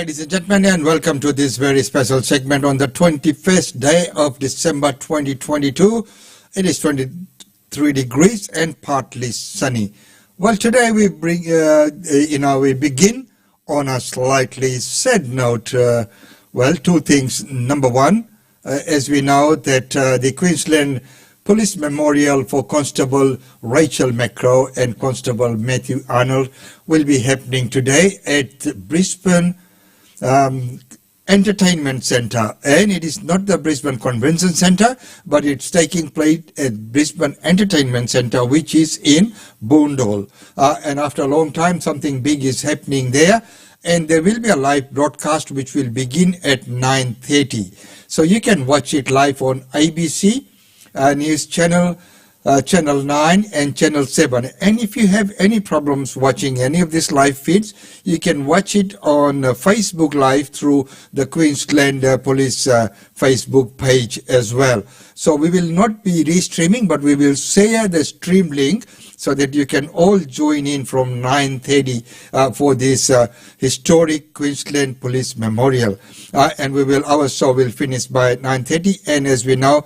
ladies and gentlemen, and welcome to this very special segment on the 21st day of December 2022. It is 23 degrees and partly sunny. Well, today we bring, we begin on a slightly sad note. Well, two things. Number one, as we know that the Queensland Police Memorial for Constable Rachel Macrow and Constable Matthew Arnold will be happening today at Brisbane Entertainment Centre, and it is not the Brisbane Convention Centre, but it's taking place at Brisbane Entertainment Centre, which is in Boondall. And after a long time, something big is happening there, and there will be a live broadcast which will begin at 9:30. So you can watch it live on ABC News Channel, Channel 9 and Channel 7. And if you have any problems watching any of these live feeds, you can watch it on Facebook Live through the Queensland Police Facebook page as well. So we will not be restreaming, but we will share the stream link so that you can all join in from 9:30 for this historic Queensland Police Memorial. And our show will finish by 9:30. And as we know,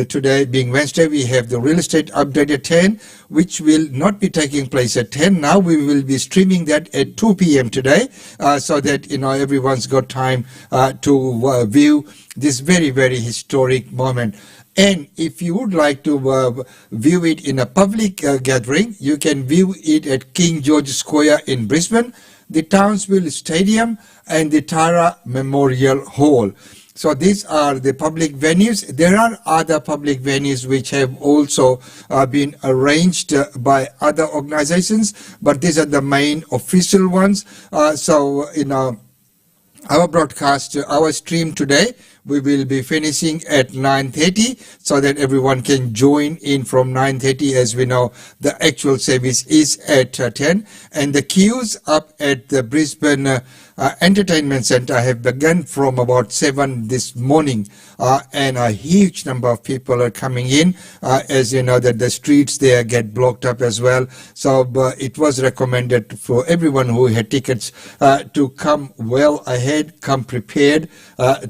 today being Wednesday, we have the real estate update at 10, which will not be taking place at 10. Now we will be streaming that at 2 p.m. today, so that everyone's got time to view this very, very historic moment. And if you would like to view it in a public gathering, you can view it at King George Square in Brisbane, the Townsville Stadium, and the Tara Memorial Hall. So these are the public venues. There are other public venues which have also been arranged by other organizations, but these are the main official ones. So in our broadcast, our stream today, we will be finishing at 9:30 so that everyone can join in from 9:30. As we know, the actual service is at 10, and the queues up at the Brisbane Entertainment Centre have begun from about 7 this morning, and a huge number of people are coming in. As you know, that the streets there get blocked up as well. So it was recommended for everyone who had tickets to come well ahead, come prepared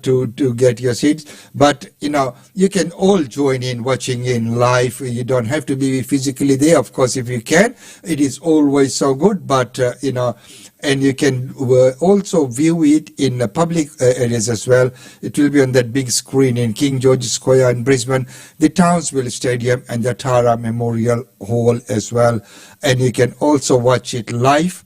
to get your seats. But you can all join in watching in live. You don't have to be physically there. Of course, if you can, it is always so good. But and you can also view it in the public areas as well. It will be on that big screen in King George Square in Brisbane, the Townsville Stadium and the Tara Memorial Hall as well. And you can also watch it live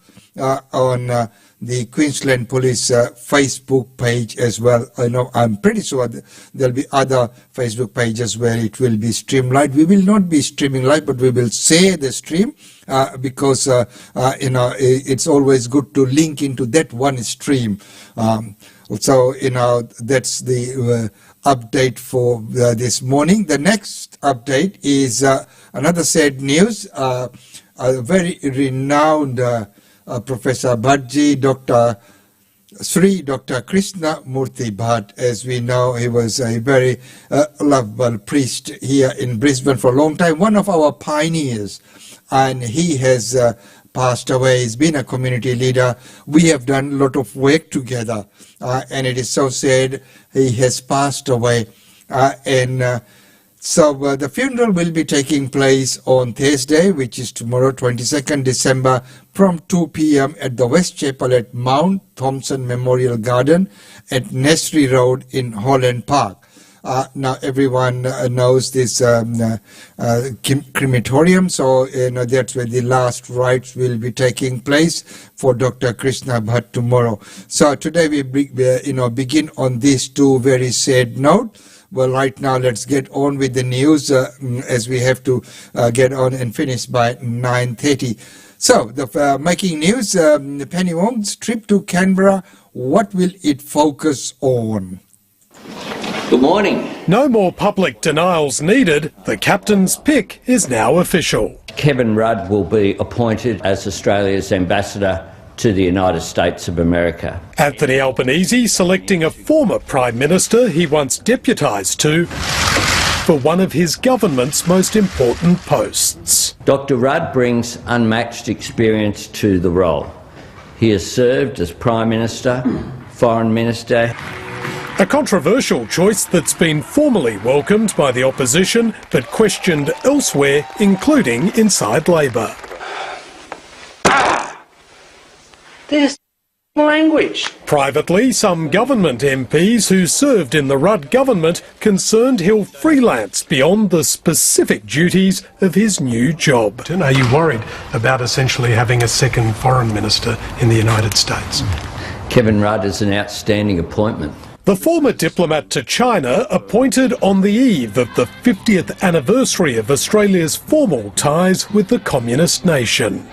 on the Queensland Police Facebook page as well. I'm pretty sure there'll be other Facebook pages where it will be streamed live. We will not be streaming live, but we will share the stream because it's always good to link into that one stream. So that's the update for this morning. The next update is another sad news. A very renowned Professor Bhattji, Dr. Krishna Murthy Bhatt. As we know, he was a very lovable priest here in Brisbane for a long time, one of our pioneers, and he has passed away. He's been a community leader. We have done a lot of work together, and it is so sad he has passed away. So the funeral will be taking place on Thursday, which is tomorrow, 22nd December, from 2 p.m. at the West Chapel at Mount Thompson Memorial Garden at Nursery Road in Holland Park. Now everyone knows this crematorium, so that's where the last rites will be taking place for Dr. Krishna Bhatt tomorrow. So today we begin on these two very sad notes. Well, right now, let's get on with the news as we have to get on and finish by 9:30. So, the making news, Penny Wong's trip to Canberra, what will it focus on? Good morning. No more public denials needed. The captain's pick is now official. Kevin Rudd will be appointed as Australia's ambassador to the United States of America. Anthony Albanese selecting a former Prime Minister he once deputised to for one of his government's most important posts. Dr. Rudd brings unmatched experience to the role. He has served as Prime Minister, Foreign Minister. A controversial choice that's been formally welcomed by the opposition but questioned elsewhere, including inside Labor. There's language. Privately, some government MPs who served in the Rudd government concerned he'll freelance beyond the specific duties of his new job. Are you worried about essentially having a second foreign minister in the United States? Kevin Rudd is an outstanding appointment. The former diplomat to China appointed on the eve of the 50th anniversary of Australia's formal ties with the communist nation.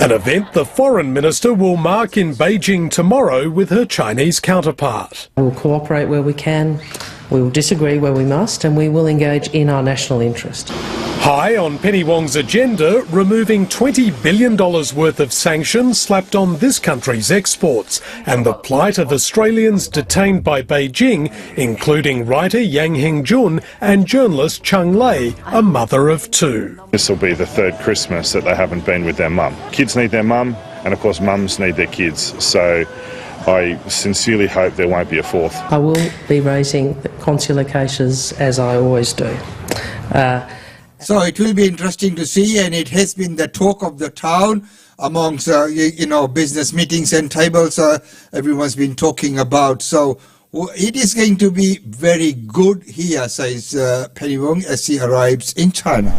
An event the foreign minister will mark in Beijing tomorrow with her Chinese counterpart. We will cooperate where we can, we will disagree where we must, and we will engage in our national interest. High on Penny Wong's agenda, removing $20 billion worth of sanctions slapped on this country's exports and the plight of Australians detained by Beijing, including writer Yang Hengjun and journalist Cheng Lei, a mother of two. This will be the third Christmas that they haven't been with their mum. Kids need their mum, and of course mums need their kids. So I sincerely hope there won't be a fourth. I will be raising consular cases as I always do. So it will be interesting to see, and it has been the talk of the town amongst, business meetings and tables everyone's been talking about. So it is going to be very good here, says Penny Wong, as she arrives in China.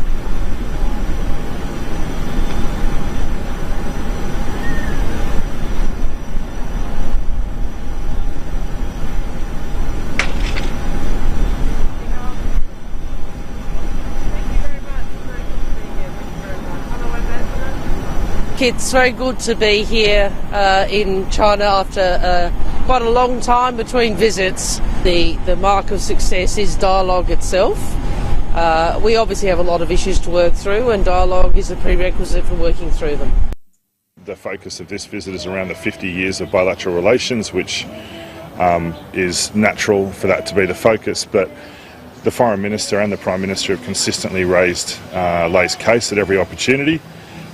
It's very good to be here in China after quite a long time between visits. The mark of success is dialogue itself. We obviously have a lot of issues to work through, and dialogue is a prerequisite for working through them. The focus of this visit is around the 50 years of bilateral relations, which is natural for that to be the focus, but the Foreign Minister and the Prime Minister have consistently raised Lei's case at every opportunity.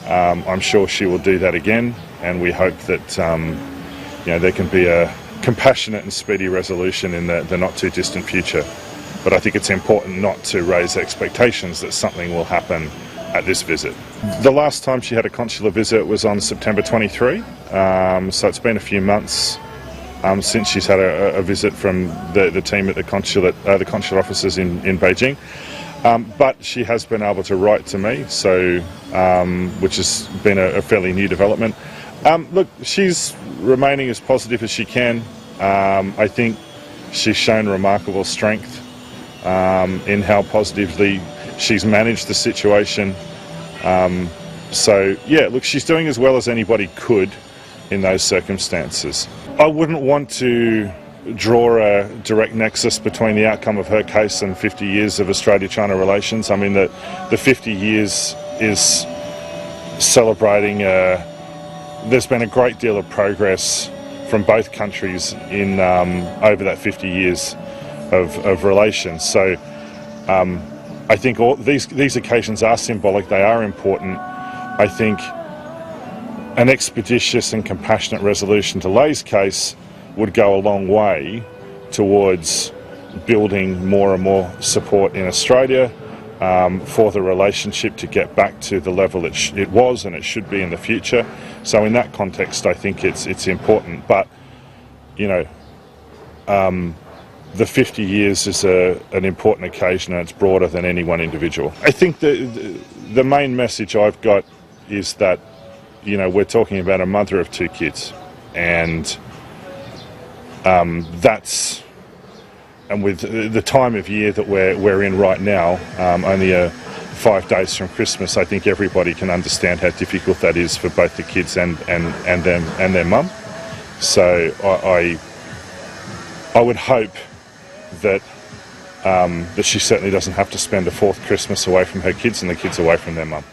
I'm sure she will do that again, and we hope that there can be a compassionate and speedy resolution in the not too distant future. But I think it's important not to raise expectations that something will happen at this visit. The last time she had a consular visit was on September 23, so it's been a few months since she's had a visit from the team at the consular offices in Beijing. But she has been able to write to me, so which has been a fairly new development. Look, she's remaining as positive as she can. I think she's shown remarkable strength in how positively she's managed the situation. So, yeah, look, she's doing as well as anybody could in those circumstances. I wouldn't want to draw a direct nexus between the outcome of her case and 50 years of Australia-China relations. I mean, the 50 years is celebrating, there's been a great deal of progress from both countries in over that 50 years of relations. So I think all these occasions are symbolic, they are important. I think an expeditious and compassionate resolution to Lei's case would go a long way towards building more and more support in Australia for the relationship to get back to the level it was and it should be in the future. So in that context, I think it's important. But, the 50 years is an important occasion, and it's broader than any one individual. I think the main message I've got is that, we're talking about a mother of two kids, and and with the time of year that we're in right now, only 5 days from Christmas, I think everybody can understand how difficult that is for both the kids and their mum. So I would hope that that she certainly doesn't have to spend a fourth Christmas away from her kids and the kids away from their mum.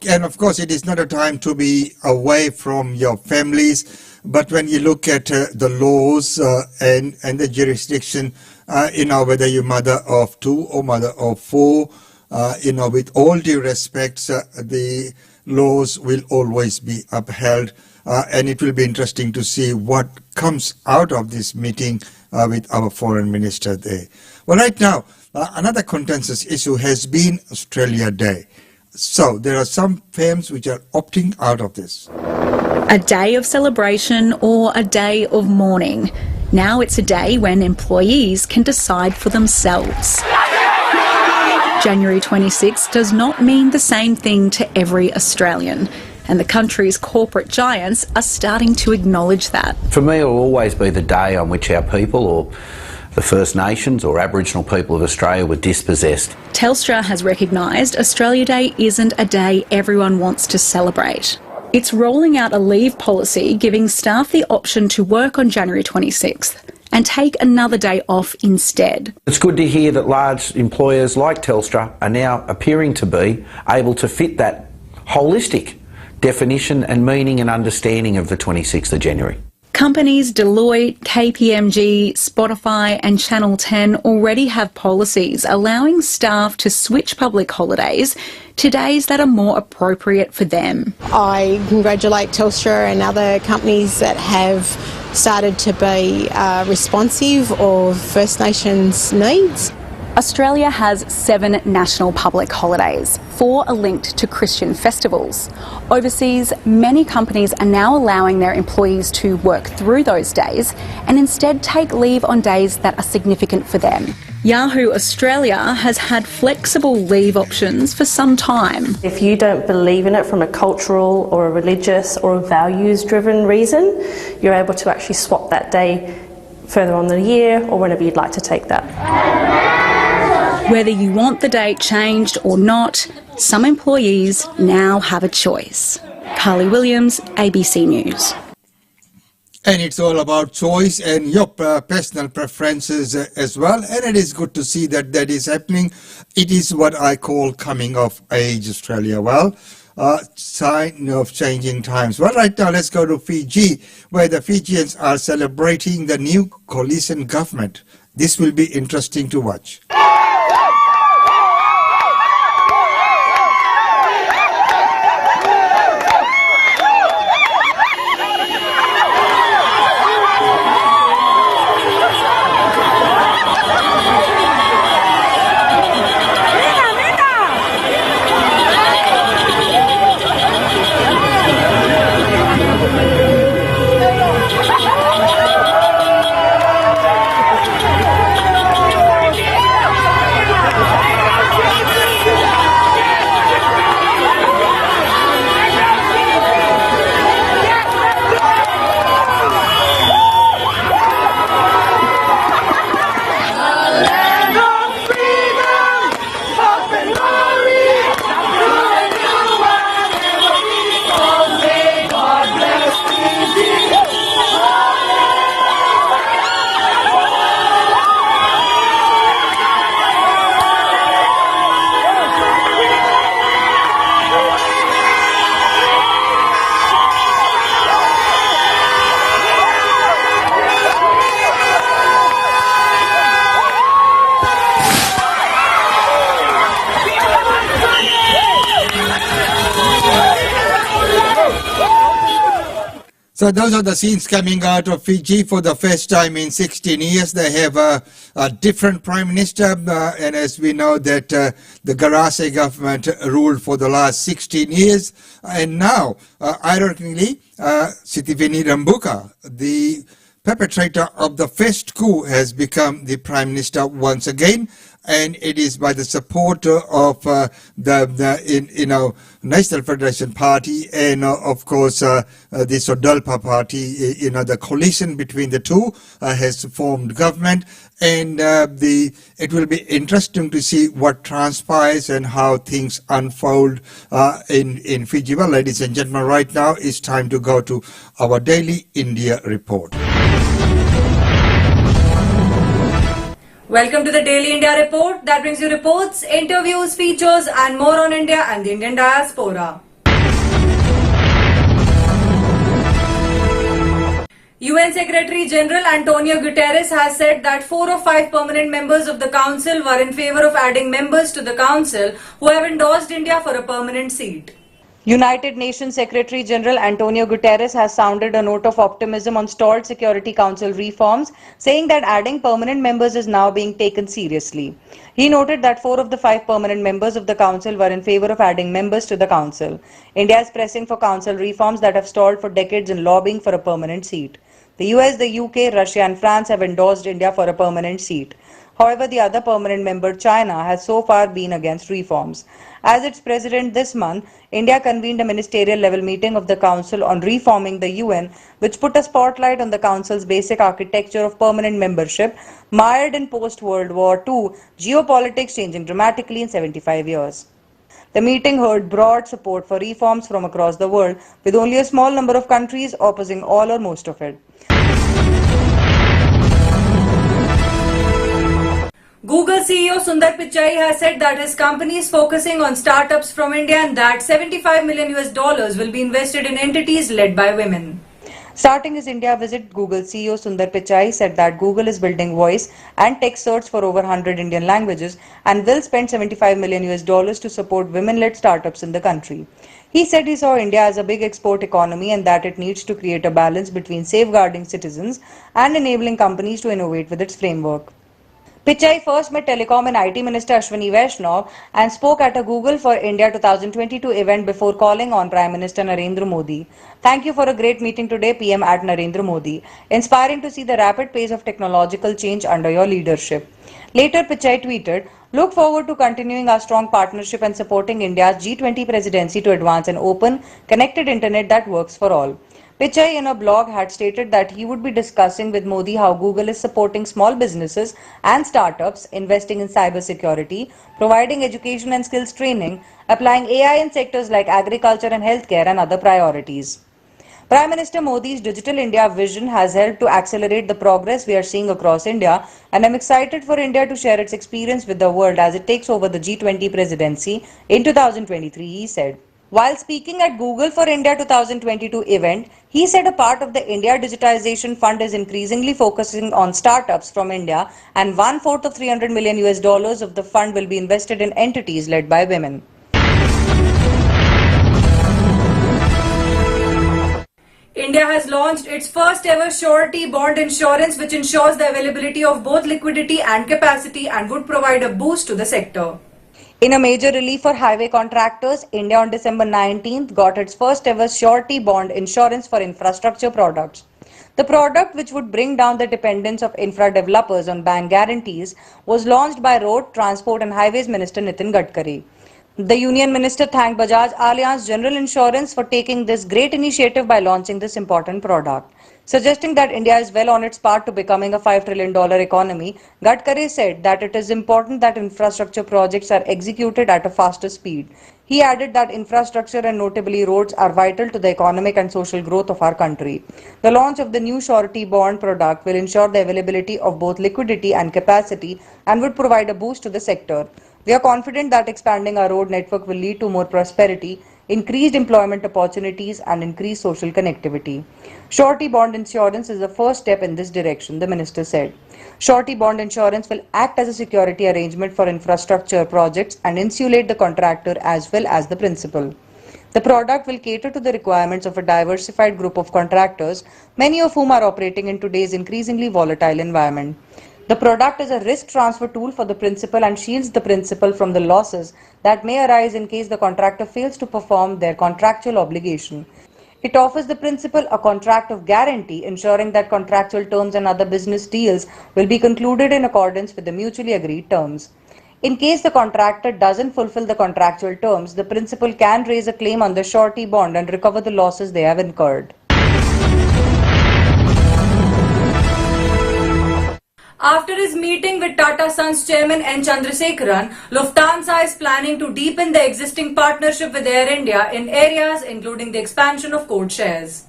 And of course, it is not a time to be away from your families, but when you look at the laws and the jurisdiction, whether you're mother of two or mother of four, with all due respect, the laws will always be upheld. And it will be interesting to see what comes out of this meeting with our foreign minister there. Well, right now, another contentious issue has been Australia Day. So there are some firms which are opting out of this. A day of celebration or a day of mourning. Now it's a day when employees can decide for themselves. January 26 does not mean the same thing to every Australian. And the country's corporate giants are starting to acknowledge that. For me, it will always be the day on which our people, or the First Nations or Aboriginal people of Australia, were dispossessed. Telstra has recognised Australia Day isn't a day everyone wants to celebrate. It's rolling out a leave policy giving staff the option to work on January 26th and take another day off instead. It's good to hear that large employers like Telstra are now appearing to be able to fit that holistic definition and meaning and understanding of the 26th of January. Companies Deloitte, KPMG, Spotify and Channel 10 already have policies allowing staff to switch public holidays to days that are more appropriate for them. I congratulate Telstra and other companies that have started to be responsive of First Nations needs. Australia has 7 national public holidays. 4 are linked to Christian festivals. Overseas, many companies are now allowing their employees to work through those days and instead take leave on days that are significant for them. Yahoo Australia has had flexible leave options for some time. If you don't believe in it from a cultural or a religious or a values-driven reason, you're able to actually swap that day further on the year or whenever you'd like to take that. Whether you want the date changed or not, some employees now have a choice. Carly Williams, ABC News. And it's all about choice and your personal preferences as well. And it is good to see that that is happening. It is what I call coming of age, Australia. Well, sign of changing times. Well, right now, let's go to Fiji, where the Fijians are celebrating the new coalition government. This will be interesting to watch. So those are the scenes coming out of Fiji for the first time in 16 years. They have a different prime minister, and as we know that the Garase government ruled for the last 16 years. And now, ironically, Sitiveni Rabuka, the perpetrator of the first coup, has become the prime minister once again. And it is by the support of the National Federation Party and of course the Sodalpa Party. The coalition between the two has formed government, and it will be interesting to see what transpires and how things unfold in Fiji. Well, ladies and gentlemen, right now it's time to go to our daily India report. Welcome to the Daily India Report that brings you reports, interviews, features and more on India and the Indian diaspora. UN Secretary General Antonio Guterres has said that 4 of 5 permanent members of the Council were in favour of adding members to the Council who have endorsed India for a permanent seat. United Nations Secretary General Antonio Guterres has sounded a note of optimism on stalled Security Council reforms, saying that adding permanent members is now being taken seriously. He noted that 4 of the 5 permanent members of the Council were in favor of adding members to the Council. India is pressing for Council reforms that have stalled for decades and lobbying for a permanent seat. The US, the UK, Russia and France have endorsed India for a permanent seat. However, the other permanent member, China, has so far been against reforms. As its president this month, India convened a ministerial level meeting of the Council on reforming the UN, which put a spotlight on the Council's basic architecture of permanent membership, mired in post-World War II geopolitics changing dramatically in 75 years. The meeting heard broad support for reforms from across the world, with only a small number of countries opposing all or most of it. Google CEO Sundar Pichai has said that his company is focusing on startups from India and that $75 million will be invested in entities led by women. Starting his India visit, Google CEO Sundar Pichai said that Google is building voice and text search for over 100 Indian languages and will spend $75 million to support women-led startups in the country. He said he saw India as a big export economy and that it needs to create a balance between safeguarding citizens and enabling companies to innovate with its framework. Pichai first met Telecom and IT Minister Ashwini Vaishnaw and spoke at a Google for India 2022 event before calling on Prime Minister Narendra Modi. Thank you for a great meeting today, PM at Narendra Modi. Inspiring to see the rapid pace of technological change under your leadership. Later, Pichai tweeted, "Look forward to continuing our strong partnership and supporting India's G20 presidency to advance an open, connected internet that works for all." Pichai in a blog had stated that he would be discussing with Modi how Google is supporting small businesses and startups, investing in cybersecurity, providing education and skills training, applying AI in sectors like agriculture and healthcare and other priorities. Prime Minister Modi's Digital India vision has helped to accelerate the progress we are seeing across India, and I'm excited for India to share its experience with the world as it takes over the G20 presidency in 2023, he said. While speaking at Google for India 2022 event, he said a part of the India Digitization Fund is increasingly focusing on startups from India, and 1/4 of $300 million of the fund will be invested in entities led by women. India has launched its first ever surety bond insurance, which ensures the availability of both liquidity and capacity and would provide a boost to the sector. In a major relief for highway contractors, India on December 19th got its first ever surety bond insurance for infrastructure products. The product, which would bring down the dependence of infra developers on bank guarantees, was launched by Road, Transport and Highways Minister Nitin Gadkari. The Union Minister thanked Bajaj Allianz General Insurance for taking this great initiative by launching this important product. Suggesting that India is well on its path to becoming a $5 trillion economy, Gadkari said that it is important that infrastructure projects are executed at a faster speed. He added that infrastructure and notably roads are vital to the economic and social growth of our country. The launch of the new surety bond product will ensure the availability of both liquidity and capacity and would provide a boost to the sector. We are confident that expanding our road network will lead to more prosperity, increased employment opportunities and increased social connectivity. Surety bond insurance is the first step in this direction, the minister said. Surety bond insurance will act as a security arrangement for infrastructure projects and insulate the contractor as well as the principal. The product will cater to the requirements of a diversified group of contractors, many of whom are operating in today's increasingly volatile environment. The product is a risk transfer tool for the principal and shields the principal from the losses that may arise in case the contractor fails to perform their contractual obligation. It offers the principal a contract of guarantee, ensuring that contractual terms and other business deals will be concluded in accordance with the mutually agreed terms. In case the contractor doesn't fulfill the contractual terms, the principal can raise a claim on the surety bond and recover the losses they have incurred. After his meeting with Tata Sons chairman N. Chandrasekaran, Lufthansa is planning to deepen the existing partnership with Air India in areas including the expansion of code shares.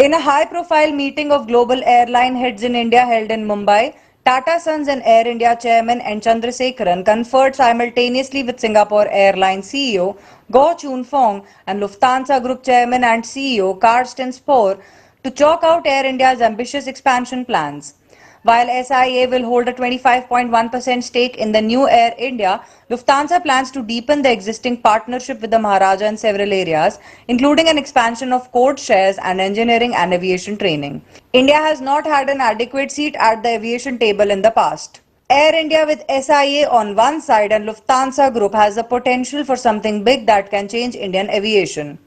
In a high-profile meeting of global airline heads in India held in Mumbai, Tata Sons and Air India chairman N. Chandrasekaran conferred simultaneously with Singapore Airlines CEO Goh Choon Phong and Lufthansa Group chairman and CEO Carsten Spohr to chalk out Air India's ambitious expansion plans. While SIA will hold a 25.1% stake in the new Air India, Lufthansa plans to deepen the existing partnership with the Maharaja in several areas, including an expansion of code shares and engineering and aviation training. India has not had an adequate seat at the aviation table in the past. Air India with SIA on one side and Lufthansa Group has the potential for something big that can change Indian aviation.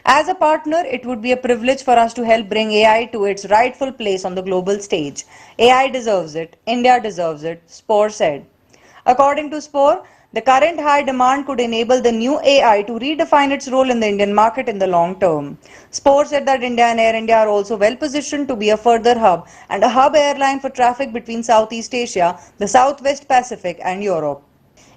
As a partner, it would be a privilege for us to help bring AI to its rightful place on the global stage. AI deserves it. India deserves it, Spore said. According to Spore, the current high demand could enable the new AI to redefine its role in the Indian market in the long term. Spore said that India and Air India are also well positioned to be a further hub and a hub airline for traffic between Southeast Asia, the Southwest Pacific and Europe.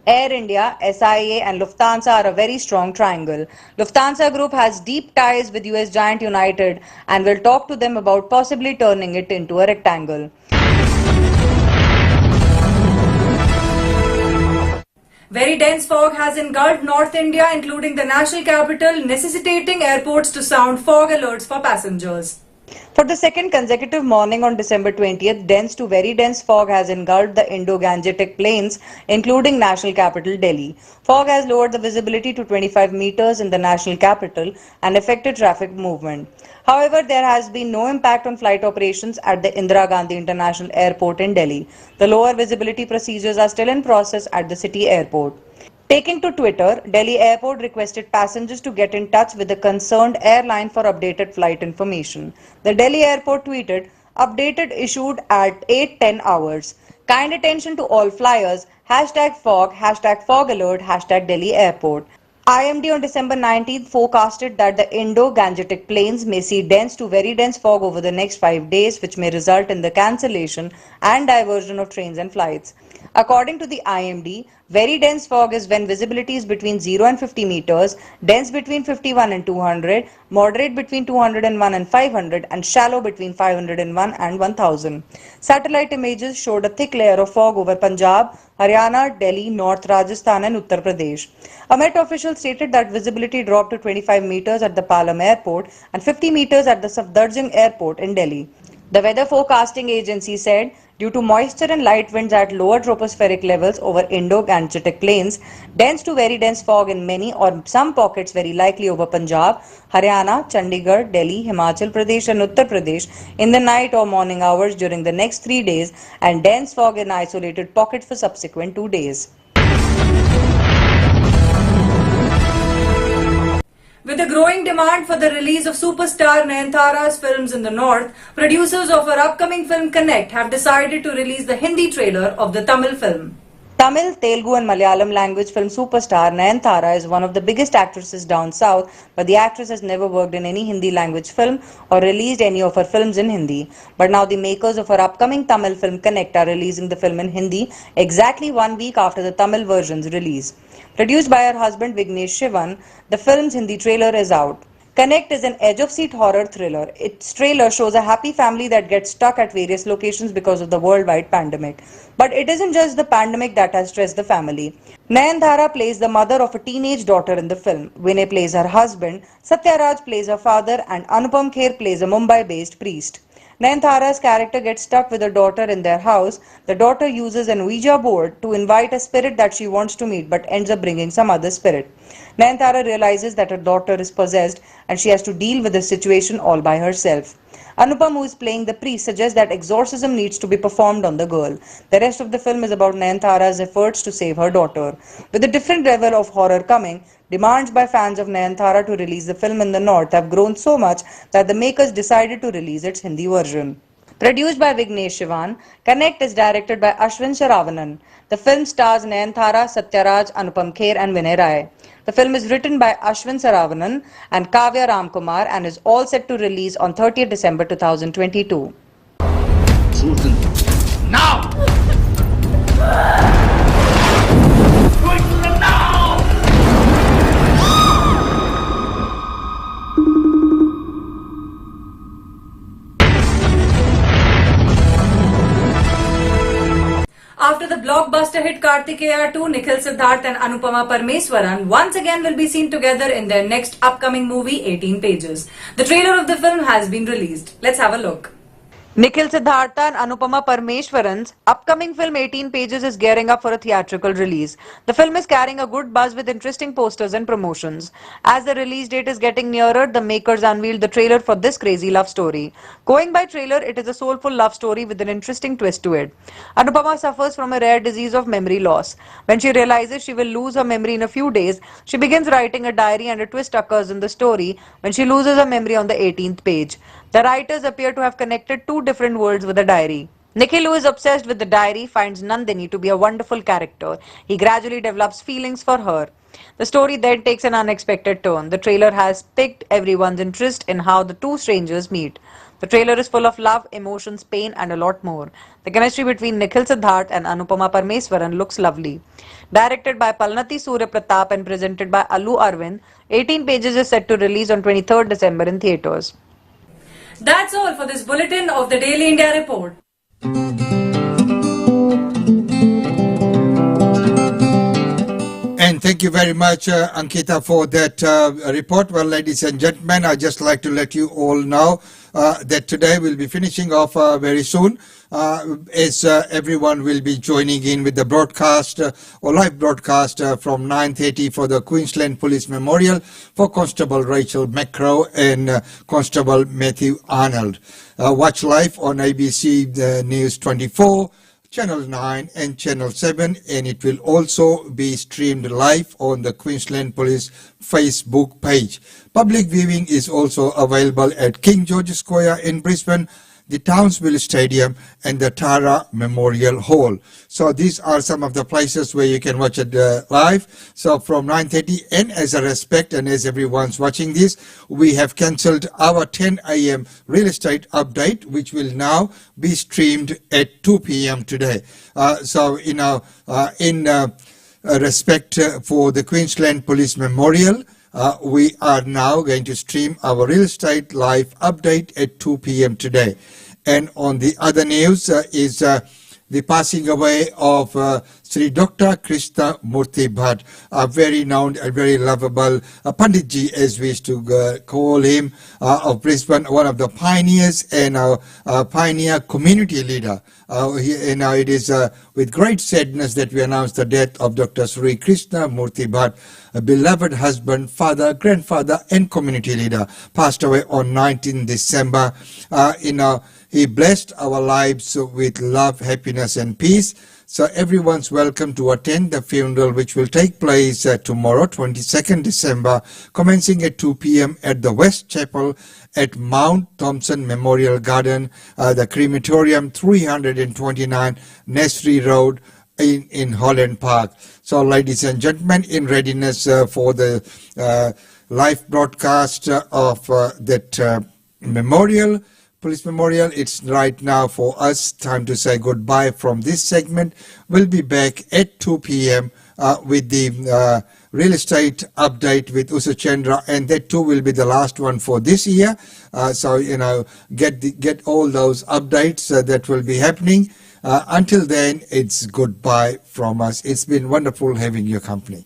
Air India, SIA and Lufthansa are a very strong triangle. Lufthansa Group has deep ties with US giant United and will talk to them about possibly turning it into a rectangle. Very dense fog has engulfed North India, including the national capital, necessitating airports to sound fog alerts for passengers. For the second consecutive morning on December 20th, dense to very dense fog has engulfed the Indo-Gangetic plains, including national capital Delhi. Fog has lowered the visibility to 25 meters in the national capital and affected traffic movement. However, there has been no impact on flight operations at the Indira Gandhi International Airport in Delhi. The lower visibility procedures are still in process at the city airport. Taking to Twitter, Delhi Airport requested passengers to get in touch with the concerned airline for updated flight information. The Delhi Airport tweeted, "Updated issued at 8:10 hours. Kind attention to all flyers. #fog, #fog alert, #Delhi Airport." IMD on December 19th forecasted that the Indo-Gangetic plains may see dense to very dense fog over the next 5 days, which may result in the cancellation and diversion of trains and flights. According to the IMD, very dense fog is when visibility is between 0 and 50 meters, dense between 51 and 200, moderate between 201 and 500, and shallow between 501 and 1000. Satellite images showed a thick layer of fog over Punjab, Haryana, Delhi, North Rajasthan and Uttar Pradesh. A Met official stated that visibility dropped to 25 meters at the Palam airport and 50 meters at the Safdarjung airport in Delhi. The weather forecasting agency said, due to moisture and light winds at lower tropospheric levels over Indo-Gangetic plains, dense to very dense fog in many or some pockets very likely over Punjab, Haryana, Chandigarh, Delhi, Himachal Pradesh and Uttar Pradesh in the night or morning hours during the next 3 days, and dense fog in isolated pockets for subsequent 2 days. With a growing demand for the release of superstar Nayanthara's films in the north, producers of her upcoming film Connect have decided to release the Hindi trailer of the Tamil film. Tamil, Telugu and Malayalam language film superstar Nayanthara is one of the biggest actresses down south, but the actress has never worked in any Hindi language film or released any of her films in Hindi. But now the makers of her upcoming Tamil film Connect are releasing the film in Hindi exactly 1 week after the Tamil version's release. Produced by her husband Vignesh Shivan, the film's Hindi trailer is out. Connect is an edge-of-seat horror thriller. Its trailer shows a happy family that gets stuck at various locations because of the worldwide pandemic. But it isn't just the pandemic that has stressed the family. Nayanthara plays the mother of a teenage daughter in the film. Vinay plays her husband, Satya Raj plays her father, and Anupam Kher plays a Mumbai-based priest. Nayanthara's character gets stuck with her daughter in their house. The daughter uses an Ouija board to invite a spirit that she wants to meet but ends up bringing some other spirit. Nayanthara realizes that her daughter is possessed and she has to deal with the situation all by herself. Anupam, who is playing the priest, suggests that exorcism needs to be performed on the girl. The rest of the film is about Nayanthara's efforts to save her daughter. With a different level of horror coming, demands by fans of Nayanthara to release the film in the north have grown so much that the makers decided to release its Hindi version. Produced by Vignesh Shivan, Connect is directed by Ashwin Saravanan. The film stars Nayanthara, Satya Raj, Anupam Kher and Vinay Rai. The film is written by Ashwin Saravanan and Kavya Ramkumar and is all set to release on 30th December 2022. Now! After the blockbuster hit Kartikeya 2, Nikhil Siddharth and Anupama Parmeswaran once again will be seen together in their next upcoming movie, 18 Pages. The trailer of the film has been released. Let's have a look. Nikhil Siddhartha and Anupama Parmeshwaran's upcoming film 18 Pages is gearing up for a theatrical release. The film is carrying a good buzz with interesting posters and promotions. As the release date is getting nearer, the makers unveiled the trailer for this crazy love story. Going by trailer, it is a soulful love story with an interesting twist to it. Anupama suffers from a rare disease of memory loss. When she realizes she will lose her memory in a few days, she begins writing a diary, and a twist occurs in the story when she loses her memory on the 18th page. The writers appear to have connected two different worlds with the diary. Nikhil, who is obsessed with the diary, finds Nandini to be a wonderful character. He gradually develops feelings for her. The story then takes an unexpected turn. The trailer has piqued everyone's interest in how the two strangers meet. The trailer is full of love, emotions, pain, and a lot more. The chemistry between Nikhil Siddhartha and Anupama Parmeshwaran looks lovely. Directed by Palnati Surya Pratap and presented by Allu Arvind, 18 Pages is set to release on 23rd December in theatres. That's all for this bulletin of the Daily India Report. And thank you very much, Ankita, for that report. Well, ladies and gentlemen, I'd just like to let you all know that today we'll be finishing off very soon, as everyone will be joining in with the broadcast or live broadcast from 9:30 for the Queensland Police Memorial for Constable Rachel Macro and Constable Matthew Arnold. Watch live on ABC News 24, Channel 9 and Channel 7, and it will also be streamed live on the Queensland Police Facebook page. Public viewing is also available at King George Square in Brisbane, the Townsville Stadium and the Tara Memorial Hall. So these are some of the places where you can watch it live. So from 9:30, and as a respect and as everyone's watching this, we have cancelled our 10 a.m. real estate update, which will now be streamed at 2 p.m. today. In respect for the Queensland Police Memorial, we are now going to stream our real estate live update at 2 p.m. today. And on the other news is the passing away of Sri Dr. Krishna Murthy Bhatt, a very known and very lovable Panditji, as we used to call him, of Brisbane, one of the pioneers and a pioneer community leader. It is with great sadness that we announce the death of Dr. Sri Krishna Murthy Bhatt, a beloved husband, father, grandfather, and community leader, passed away on 19 December. He blessed our lives with love, happiness, and peace. So everyone's welcome to attend the funeral, which will take place tomorrow, 22nd December, commencing at 2 p.m. at the West Chapel at Mount Thompson Memorial Garden, the crematorium, 329 Nesri Road in Holland Park. So, ladies and gentlemen, in readiness for the live broadcast of that memorial, Police Memorial, it's right now for us time to say goodbye from this segment. We'll be back at 2 p.m. With the real estate update with Usu Chandra, and that too will be the last one for this year. Get all those updates that will be happening. Until then, it's goodbye from us. It's been wonderful having your company.